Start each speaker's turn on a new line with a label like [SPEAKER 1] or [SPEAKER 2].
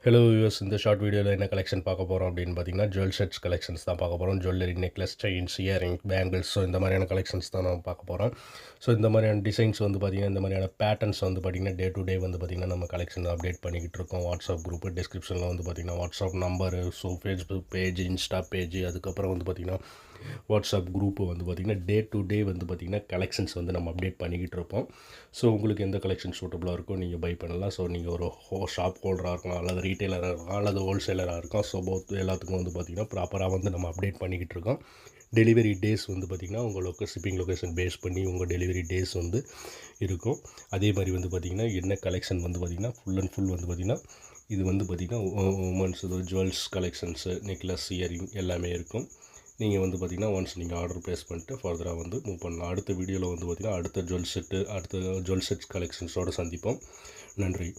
[SPEAKER 1] Hello viewers, இந்த short வீடியோவில் என்ன கலெக்ஷன் பார்க்க போகிறோம் அப்படின்னு பார்த்தீங்கன்னா, ஜுவல் செட்ஸ் கலெக்ஷன்ஸ் தான் பார்க்க போகிறோம். Jewellery, necklace, chains, earring, bangles, so இந்த மாதிரியான கலெக்ஷன்ஸ் தான் நம்ம பார்க்க போகிறோம். ஸோ இந்த மாதிரியான டிசைன்ஸ் வந்து பார்த்திங்கன்னா, இந்த மாதிரியான பேட்டர்ன்ஸ் வந்து பார்த்திங்கன்னா, டே டு டே வந்து பார்த்திங்கன்னா நம்ம கலெக்ஷன் அப்டேட் பண்ணிக்கிட்டு இருக்கோம். வாட்ஸ்அப் குரூப்பு டிஸ்கிரிப்ஷனில் வந்து பார்த்திங்கன்னா WhatsApp number, so Facebook page, Insta page, அதுக்கப்புறம் வந்து பார்த்திங்கன்னா வாட்ஸ்அப் குரூப்பு வந்து பார்த்திங்கன்னா டே டு டே வந்து பார்த்திங்கன்னா கலெக்ஷன்ஸ் வந்து நம்ம அப்டேட் பண்ணிக்கிட்டு இருப்போம். ஸோ உங்களுக்கு எந்த கலெக்ஷன் சூட்டபுளாக இருக்கோ நீங்கள் பை பண்ணலாம். ஸோ நீங்கள் ஒரு ஷாப் ஹோல்டராக இருக்கலாம், அல்லது ரீட்டெயிலராக இருக்கலாம், அல்லது ஹோல்சேலராக இருக்கும். ஸோ போத் எல்லாத்துக்கும் வந்து பார்த்திங்கன்னா ப்ராப்பராக வந்து நம்ம அப்டேட் பண்ணிக்கிட்டு இருக்கோம். டெலிவரி டேஸ் வந்து பார்த்திங்கன்னா உங்களுக்கு ஷிப்பிங் லொக்கேஷன் பேஸ் பண்ணி உங்கள் டெலிவரி டேஸ் வந்து இருக்கும். அதே மாதிரி வந்து பார்த்திங்கன்னா என்ன கலெக்ஷன் வந்து பார்த்திங்கன்னா ஃபுல் அண்ட் ஃபுல் வந்து பார்த்திங்கன்னா இது வந்து பார்த்திங்கன்னா women's jewels collections, necklace, earring எல்லாமே இருக்கும். நீங்கள் வந்து பார்த்திங்கன்னா ஒன்ஸ் நீங்கள் ஆர்டர் ப்ளேஸ் பண்ணிட்டு ஃபர்தராக வந்து மூவ் பண்ணலாம். அடுத்த வீடியோவில் வந்து பார்த்திங்கன்னா அடுத்த ஜுவல் செட்டு, அடுத்த ஜுவல் செட்ஸ் கலெக்ஷன்ஸோடு சந்திப்போம். நன்றி.